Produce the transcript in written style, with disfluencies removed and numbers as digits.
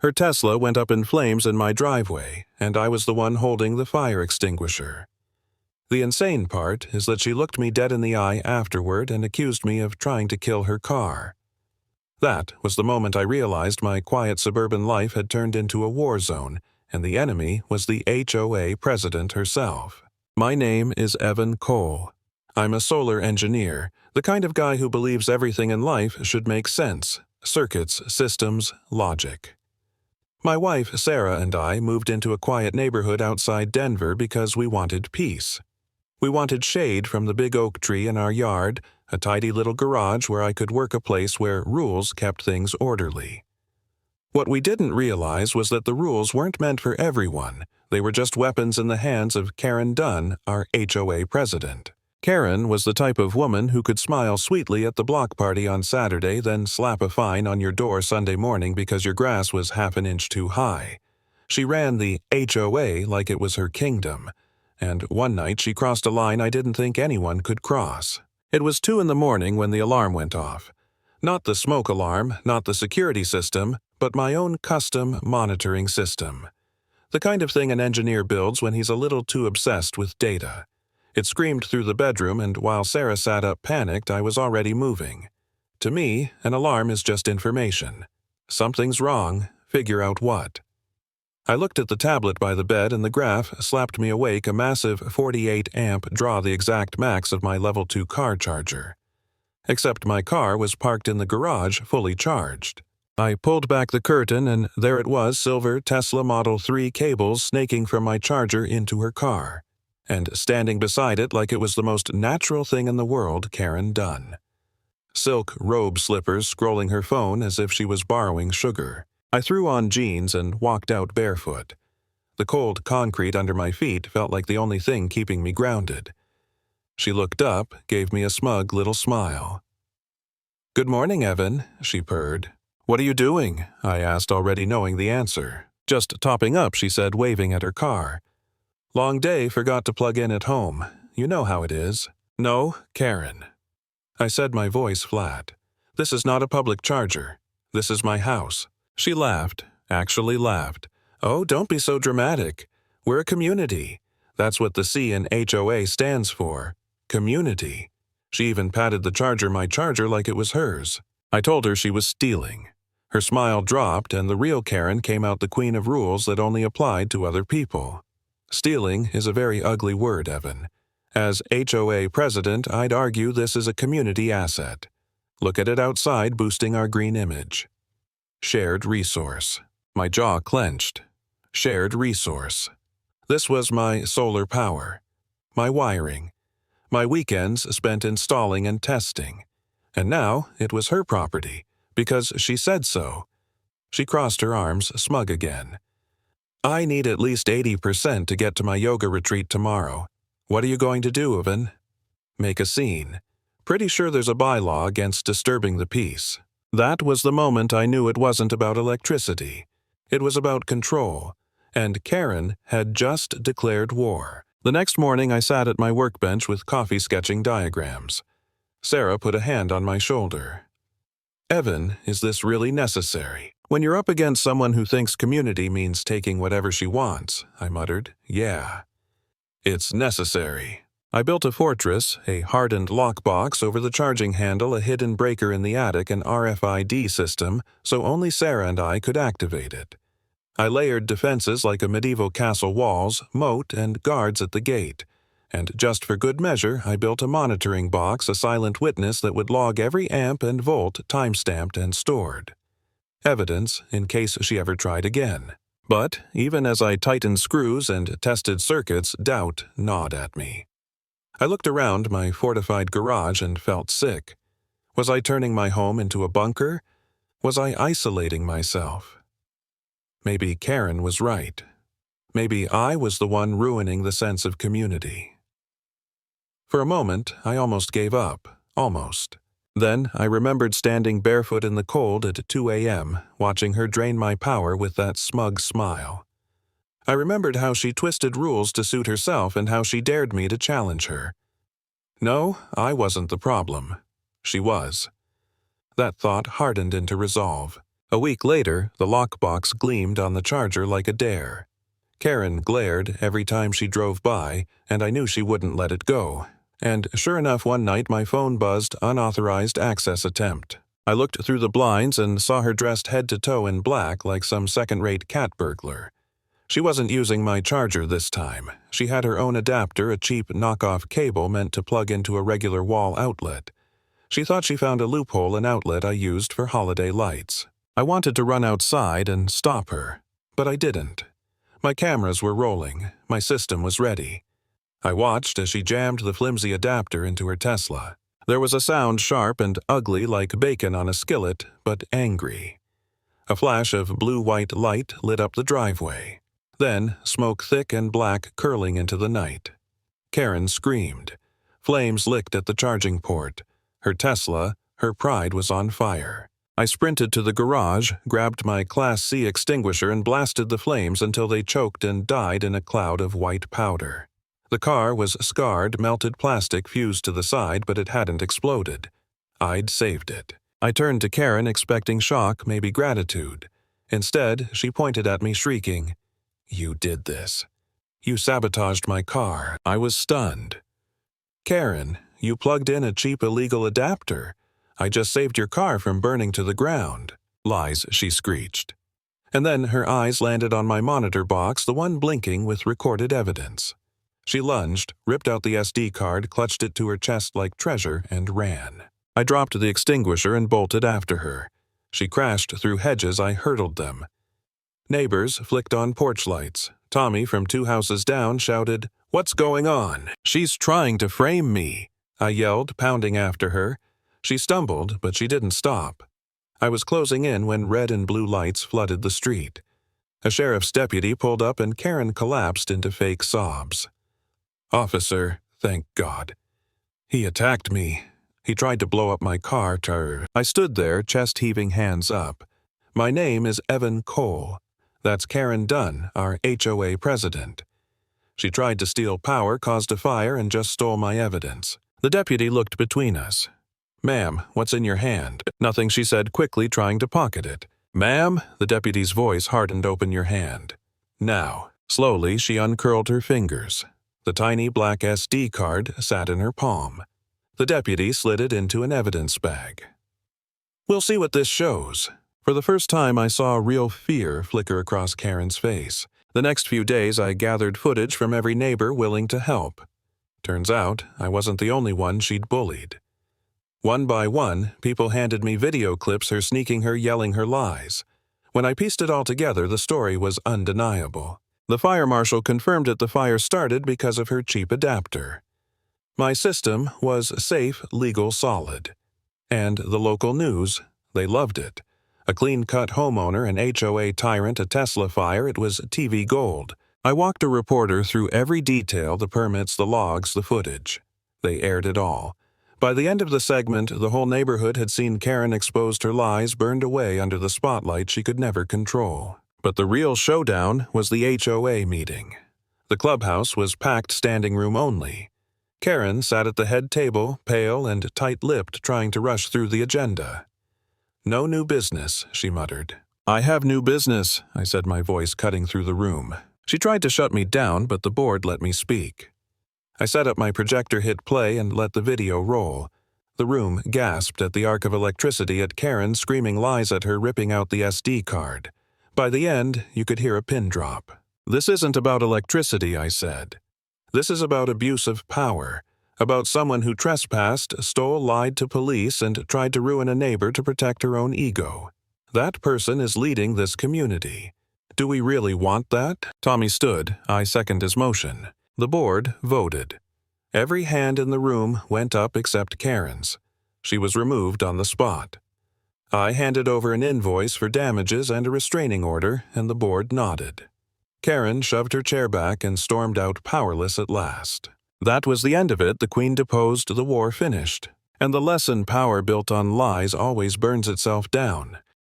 Her Tesla went up in flames in my driveway, and I was the one holding the fire extinguisher. The insane part is that she looked me dead in the eye afterward and accused me of trying to kill her car. That was the moment I realized my quiet suburban life had turned into a war zone, and the enemy was the HOA president herself. My name is Evan Cole. I'm a solar engineer, the kind of guy who believes everything in life should make sense: circuits, systems, logic. My wife, Sarah, and I moved into a quiet neighborhood outside Denver because we wanted peace. We wanted shade from the big oak tree in our yard, a tidy little garage where I could work, a place where rules kept things orderly. What we didn't realize was that the rules weren't meant for everyone. They were just weapons in the hands of Karen Dunn, our HOA president. Karen was the type of woman who could smile sweetly at the block party on Saturday, then slap a fine on your door Sunday morning because your grass was half an inch too high. She ran the HOA like it was her kingdom, and one night she crossed a line I didn't think anyone could cross. It was 2 a.m. when the alarm went off. Not the smoke alarm, not the security system, but my own custom monitoring system. The kind of thing an engineer builds when he's a little too obsessed with data. It screamed through the bedroom, and while Sarah sat up panicked, I was already moving. To me, an alarm is just information. Something's wrong, figure out what. I looked at the tablet by the bed, and the graph slapped me awake a massive 48-amp draw, the exact max of my level 2 car charger. Except my car was parked in the garage, fully charged. I pulled back the curtain, and there it was, silver Tesla Model 3 cables snaking from my charger into her car. And standing beside it like it was the most natural thing in the world, Karen Dunn. Silk robe slippers scrolling her phone as if she was borrowing sugar. I threw on jeans and walked out barefoot. The cold concrete under my feet felt like the only thing keeping me grounded. She looked up, gave me a smug little smile. "Good morning, Evan," she purred. "What are you doing?" I asked, already knowing the answer. "Just topping up," she said, waving at her car. "Long day, forgot to plug in at home. You know how it is." "No, Karen." I said, my voice flat. "This is not a public charger. This is my house." She laughed, actually laughed. "Oh, don't be so dramatic. We're a community. That's what the C in HOA stands for. Community." She even patted my charger like it was hers. I told her she was stealing. Her smile dropped, and the real Karen came out, the queen of rules that only applied to other people. Stealing is a very ugly word, Evan. As HOA president, I'd argue this is a community asset. Look at it outside, boosting our green image. Shared resource. My jaw clenched. Shared resource. This was my solar power, my wiring, my weekends spent installing and testing. And now it was her property, because she said so. She crossed her arms, smug again. "I need at least 80% to get to my yoga retreat tomorrow. What are you going to do, Evan?" "Make a scene. Pretty sure there's a bylaw against disturbing the peace." That was the moment I knew it wasn't about electricity. It was about control, and Karen had just declared war. The next morning I sat at my workbench with coffee sketching diagrams. Sarah put a hand on my shoulder. "Evan, is this really necessary?" "When you're up against someone who thinks community means taking whatever she wants," I muttered. "Yeah." "It's necessary." I built a fortress, a hardened lockbox over the charging handle, a hidden breaker in the attic, an RFID system, so only Sarah and I could activate it. I layered defenses like a medieval castle walls, moat, and guards at the gate. And just for good measure, I built a monitoring box, a silent witness that would log every amp and volt, time-stamped and stored. Evidence in case she ever tried again. But even as I tightened screws and tested circuits, doubt gnawed at me. I looked around my fortified garage and felt sick. Was I turning my home into a bunker? Was I isolating myself? Maybe Karen was right. Maybe I was the one ruining the sense of community. For a moment, I almost gave up. Almost. Then I remembered standing barefoot in the cold at 2 a.m., watching her drain my power with that smug smile. I remembered how she twisted rules to suit herself and how she dared me to challenge her. No, I wasn't the problem. She was. That thought hardened into resolve. A week later, the lockbox gleamed on the charger like a dare. Karen glared every time she drove by, and I knew she wouldn't let it go. And sure enough, one night my phone buzzed unauthorized access attempt. I looked through the blinds and saw her dressed head to toe in black like some second-rate cat burglar. She wasn't using my charger this time. She had her own adapter, a cheap knockoff cable meant to plug into a regular wall outlet. She thought she found a loophole in outlet I used for holiday lights. I wanted to run outside and stop her, but I didn't. My cameras were rolling. My system was ready. I watched as she jammed the flimsy adapter into her Tesla. There was a sound sharp and ugly like bacon on a skillet, but angry. A flash of blue-white light lit up the driveway. Then, smoke thick and black curling into the night. Karen screamed. Flames licked at the charging port. Her Tesla, her pride was on fire. I sprinted to the garage, grabbed my Class C extinguisher and blasted the flames until they choked and died in a cloud of white powder. The car was scarred, melted plastic fused to the side, but it hadn't exploded. I'd saved it. I turned to Karen expecting shock, maybe gratitude. Instead, she pointed at me shrieking, "You did this. You sabotaged my car." I was stunned. "Karen, you plugged in a cheap illegal adapter. I just saved your car from burning to the ground." "Lies," she screeched. And then her eyes landed on my monitor box, the one blinking with recorded evidence. She lunged, ripped out the SD card, clutched it to her chest like treasure, and ran. I dropped the extinguisher and bolted after her. She crashed through hedges. I hurdled them. Neighbors flicked on porch lights. Tommy from 2 houses down shouted, "What's going on?" "She's trying to frame me," I yelled, pounding after her. She stumbled, but she didn't stop. I was closing in when red and blue lights flooded the street. A sheriff's deputy pulled up and Karen collapsed into fake sobs. "Officer, thank God. He attacked me. He tried to blow up my car." I stood there, chest heaving, hands up. "My name is Evan Cole. That's Karen Dunn, our HOA president. She tried to steal power, caused a fire, and just stole my evidence." The deputy looked between us. "Ma'am, what's in your hand?" "Nothing," she said quickly, trying to pocket it. "Ma'am," the deputy's voice hardened, "open your hand. Now." Slowly, she uncurled her fingers. The tiny black SD card sat in her palm. The deputy slid it into an evidence bag. "We'll see what this shows." For the first time, I saw real fear flicker across Karen's face. The next few days, I gathered footage from every neighbor willing to help. Turns out, I wasn't the only one she'd bullied. One by one, people handed me video clips, her sneaking her, yelling her lies. When I pieced it all together, the story was undeniable. The fire marshal confirmed that the fire started because of her cheap adapter. My system was safe, legal, solid. And the local news, they loved it. A clean-cut homeowner, an HOA tyrant, a Tesla fire, it was TV gold. I walked a reporter through every detail, the permits, the logs, the footage. They aired it all. By the end of the segment, the whole neighborhood had seen Karen exposed, her lies burned away under the spotlight she could never control. But the real showdown was the HOA meeting. The clubhouse was packed, standing room only. Karen sat at the head table, pale and tight-lipped, trying to rush through the agenda. "No new business," she muttered. "I have new business," I said, my voice cutting through the room. She tried to shut me down, but the board let me speak. I set up my projector, hit play, and let the video roll. The room gasped at the arc of electricity, at Karen screaming lies at her, ripping out the SD card. By the end, you could hear a pin drop. "This isn't about electricity," I said. "This is about abuse of power. About someone who trespassed, stole, lied to police, and tried to ruin a neighbor to protect her own ego. That person is leading this community. Do we really want that?" Tommy stood. I seconded his motion. The board voted. Every hand in the room went up except Karen's. She was removed on the spot. I handed over an invoice for damages and a restraining order, and the board nodded. Karen shoved her chair back and stormed out, powerless at last. That was the end of it. The Queen deposed, the war finished. And the lesson: power built on lies always burns itself down.